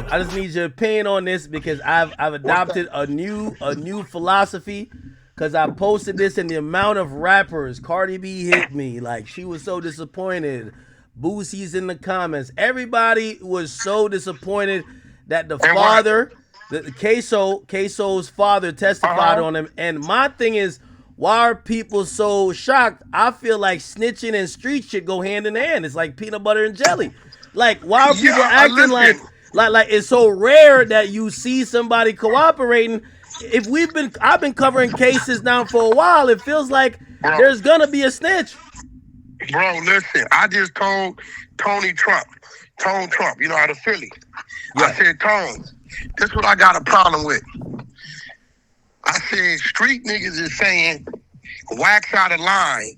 I just need your opinion on this because I've adopted a new philosophy because I posted this and the amount of rappers. Cardi B hit me like she was so disappointed. Boosie's in the comments. Everybody was so disappointed that the father, the Ksoo's father testified on him. And my thing is, why are people so shocked? I feel like snitching and street shit go hand in hand. It's like peanut butter and jelly. Like, why are people acting like it's so rare that you see somebody cooperating? If I've been covering cases now for a while, it feels like there's gonna be a snitch. Bro, listen, I just told Tone Trump, you know, out of Philly. Yeah. I said, Tone, this is what I got a problem with. I said, street niggas is saying wax out of line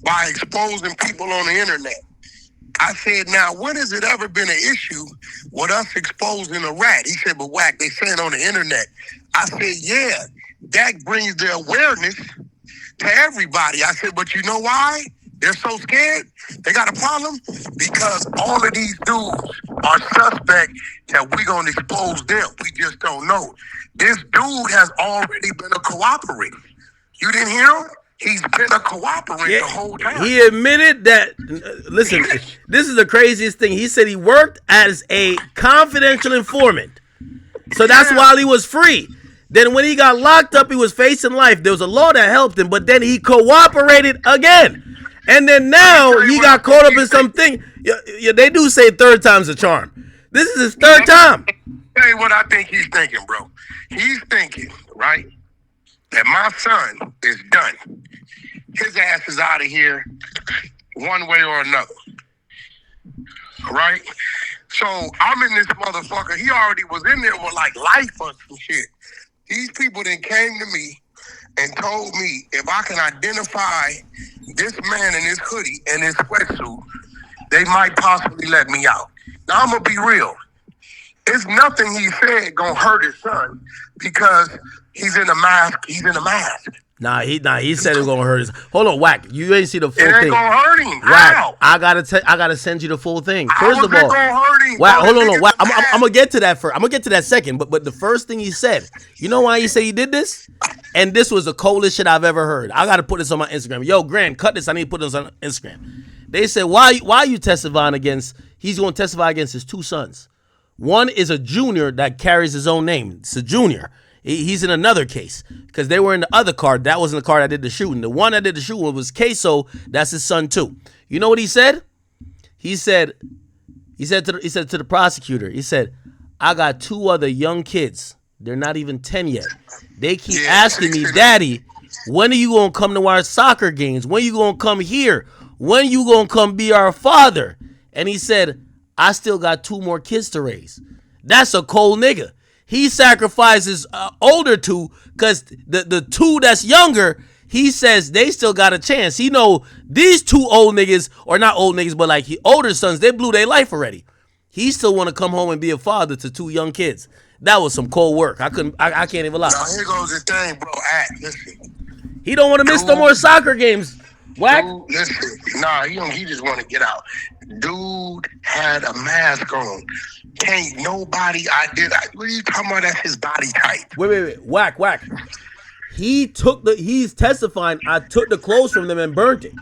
by exposing people on the internet. I said, now, when has it ever been an issue with us exposing a rat? He said, but Wack, they say it on the internet. I said, yeah, that brings the awareness to everybody. I said, but you know why they're so scared? They got a problem because all of these dudes are suspect that we're going to expose them. We just don't know. This dude has already been a cooperator. You didn't hear him? He's been a cooperator the whole time. He admitted that, listen, this is the craziest thing. He said he worked as a confidential informant. So that's why he was free. Then when he got locked up, he was facing life. There was a law that helped him, but then he cooperated again. And then now he got caught up in something. Yeah, they do say third time's a charm. This is his third time. Tell you what I think he's thinking, bro. He's thinking, right, that my son is done. His ass is out of here one way or another. Right? So I'm in this motherfucker. He already was in there with like life or some shit. These people then came to me and told me if I can identify this man in his hoodie and his sweatsuit, they might possibly let me out. Now I'm gonna be real. It's nothing he said gonna hurt his son because he's in a mask. He's in a mask. Nah, he said it was gonna hurt his. Hold on, Wack. You ain't see the full thing. It ain't gonna hurt him. Wack, How? I gotta send you the full thing. First of all, gonna hurt him, Wack, hold on, Wack. I'm gonna get to that first. I'm gonna get to that second. But the first thing he said, you know why he said he did this? And this was the coldest shit I've ever heard. I gotta put this on my Instagram. Yo, Grant, cut this. I need to put this on Instagram. They said, why are you testifying against? He's gonna testify against his two sons. One is a junior that carries his own name. It's a junior. He's in another case because they were in the other car. That wasn't the car that did the shooting. The one that did the shooting was Ksoo. That's his son too. You know what he said? He said to the prosecutor. He said, "I got two other young kids. They're not even 10 yet. They keep asking me, Daddy, when are you gonna come to our soccer games? When are you gonna come here? When are you gonna come be our father?" And he said, "I still got two more kids to raise." That's a cold nigga. He sacrifices older two because the two that's younger, he says they still got a chance. He know these two old niggas, or not old niggas, but like older sons, they blew their life already. He still want to come home and be a father to two young kids. That was some cold work. I can't even lie. Now here goes the thing, bro. Listen. He don't want to miss no more soccer games. Wack. Dude, listen. Nah, he just want to get out. Dude had a mask on. Can't nobody what are you talking about? That's his body type. Wait. Wack. He's testifying, I took the clothes from them and burnt it.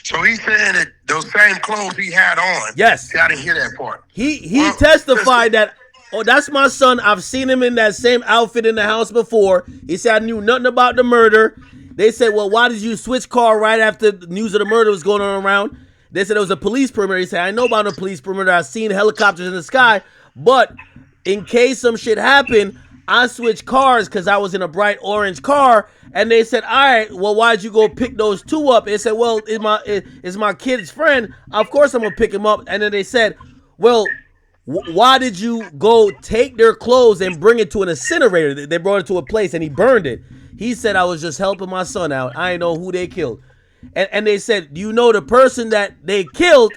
So he's saying that those same clothes he had on. Yes. See, I didn't hear that part. He testified that, oh, that's my son. I've seen him in that same outfit in the house before. He said, I knew nothing about the murder. They said, well, why did you switch car right after the news of the murder was going on around? They said it was a police perimeter. He said, I know about a police perimeter. I've seen helicopters in the sky. But in case some shit happened, I switched cars because I was in a bright orange car. And they said, all right, well, why'd you go pick those two up? They said, well, it's my kid's friend. Of course I'm going to pick him up. And then they said, well, why did you go take their clothes and bring it to an incinerator? They brought it to a place and he burned it. He said, I was just helping my son out. I didn't know who they killed. And they said, do you know the person that they killed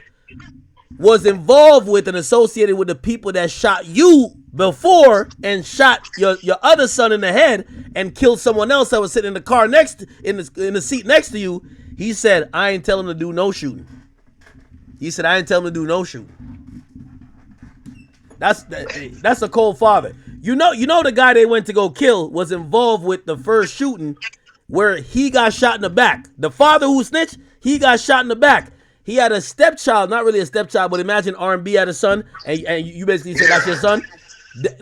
was involved with and associated with the people that shot you before and shot your other son in the head and killed someone else that was sitting in the car in the seat next to you? He said, I ain't telling him to do no shooting. He said, I didn't tell him to do no shooting. That's a cold father. You know the guy they went to go kill was involved with the first shooting where he got shot in the back. The father who snitched, he got shot in the back. He had a stepchild, not really a stepchild, but imagine R&B had a son, and you basically said that's your son.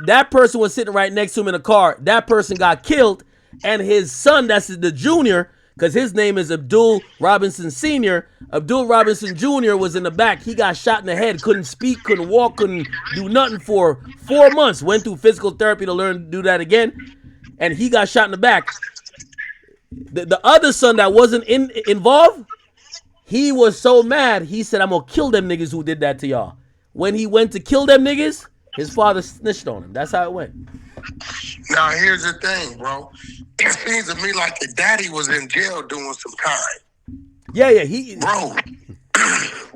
That person was sitting right next to him in a car. That person got killed, and his son, that's the junior, because his name is Abdul Robinson Sr. Abdul Robinson Jr. was in the back. He got shot in the head, couldn't speak, couldn't walk, couldn't do nothing for 4 months. Went through physical therapy to learn to do that again, and he got shot in the back. The other son that wasn't involved, he was so mad, he said, I'm going to kill them niggas who did that to y'all. When he went to kill them niggas, his father snitched on him. That's how it went. Now, here's the thing, bro. It seems to me like the daddy was in jail doing some time. Yeah, he... Bro.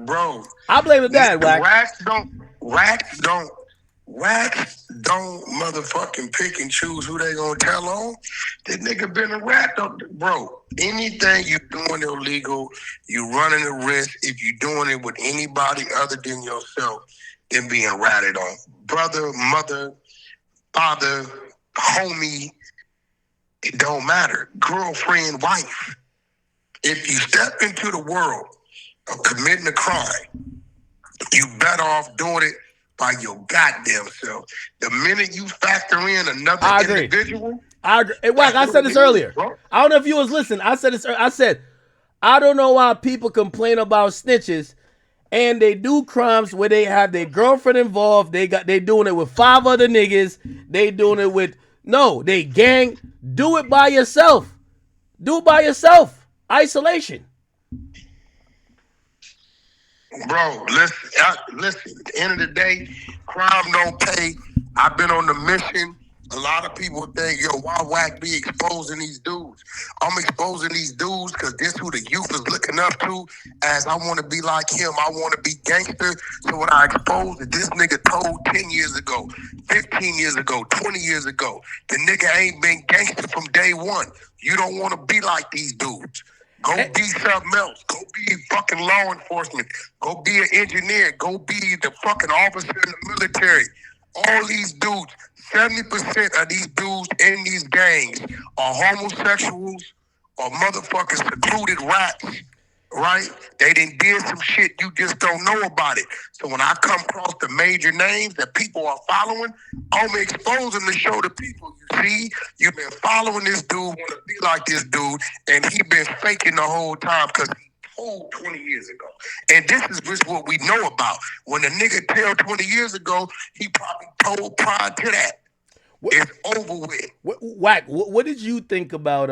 Bro. I blame the dad, Wack. Wax don't motherfucking pick and choose who they gonna tell on. That nigga been a rat, bro. Anything you doing illegal, you running a risk if you doing it with anybody other than yourself than being ratted on. Brother, mother, father, homie, it don't matter. Girlfriend, wife. If you step into the world of committing a crime, you better off doing it by your goddamn self. The minute you factor in another individual. I agree. Hey, Wack, I said this earlier. I don't know if you was listening. I said this. I said, I don't know why people complain about snitches and they do crimes where they have their girlfriend involved. They doing it with 5 other niggas. They doing it with, no, they gang. Do it by yourself. Do it by yourself. Isolation. Bro, listen. At the end of the day, crime don't pay. I've been on the mission. A lot of people think, yo, why Wack be exposing these dudes? I'm exposing these dudes because this who the youth is looking up to. As I want to be like him, I want to be gangster. So when I expose that this nigga told 10 years ago, 15 years ago, 20 years ago, the nigga ain't been gangster from day one. You don't want to be like these dudes. Go be something else. Go be fucking law enforcement. Go be an engineer. Go be the fucking officer in the military. All these dudes, 70% of these dudes in these gangs are homosexuals or motherfucking secluded rats, right? They done did some shit, you just don't know about it. So when I come across the major names that people are following, I'm exposing to show the people, you see, you've been following this dude, want to be like this dude, and he been faking the whole time because he told 20 years ago. And this is just what we know about. When a nigga tell 20 years ago, he probably told prior to that. It's over with. Wack, what did you think about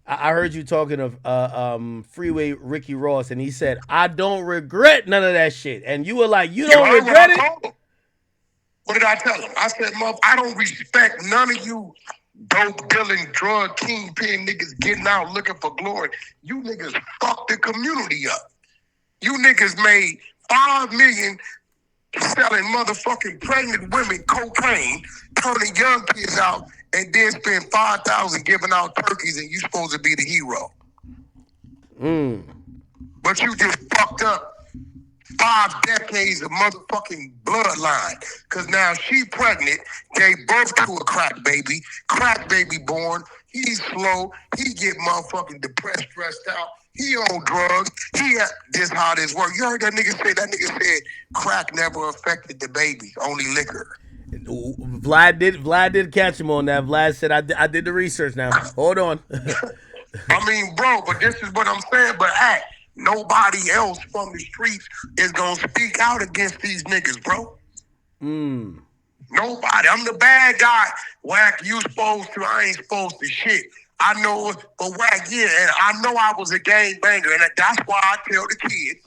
I heard you talking of Freeway Ricky Ross, and he said, I don't regret none of that shit. And you were like, you don't regret it? What did I tell him? I said, I don't respect none of you dope dealing, drug kingpin niggas getting out looking for glory. You niggas fucked the community up. You niggas made $5 million selling motherfucking pregnant women cocaine, turning young kids out, and then spend $5,000 giving out turkeys, and you supposed to be the hero. But you just fucked up 5 decades of motherfucking bloodline. Cause now she pregnant, gave birth to a crack baby born. He's slow. He get motherfucking depressed, stressed out. He on drugs. This how this work. You heard that nigga say? That nigga said crack never affected the baby, only liquor. Vlad did catch him on that. Vlad said, I did the research now. Hold on. I mean, bro, but this is what I'm saying. But hey, nobody else from the streets is gonna speak out against these niggas, bro. Nobody. I'm the bad guy. Wack, you supposed to. I ain't supposed to shit. I know, but Wack, yeah, and I know I was a gang banger, and that's why I tell the kids,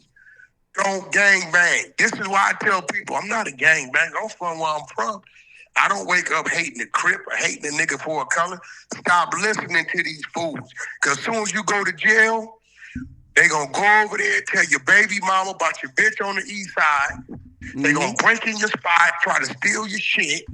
don't gang bang. This is why I tell people, I'm not a gang banger. I'm from where I'm from. I don't wake up hating the Crip or hating a nigga for a color. Stop listening to these fools. Because as soon as you go to jail, they gonna go over there and tell your baby mama about your bitch on the east side. They gonna break in your spot, try to steal your shit.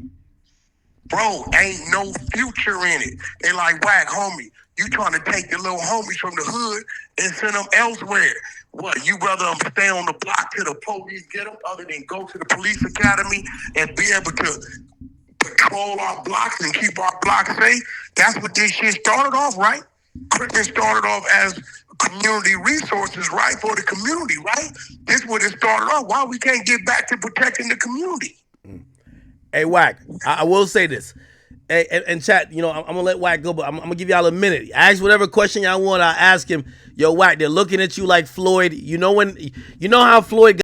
Bro, ain't no future in it. They like, Wack, homie, You trying to take the little homies from the hood and send them elsewhere. What, you rather them stay on the block till the police get them other than go to the police academy and be able to patrol our blocks and keep our blocks safe? That's what this shit started off, right? Crippin started off as community resources, right, for the community, right? This is what it started off. Why we can't get back to protecting the community? Hey, Wack, I will say this. Hey, and chat, you know, I'm gonna let Wack go, but I'm gonna give y'all a minute. Ask whatever question y'all want. I ask him. Yo, Wack, they're looking at you like Floyd. You know how Floyd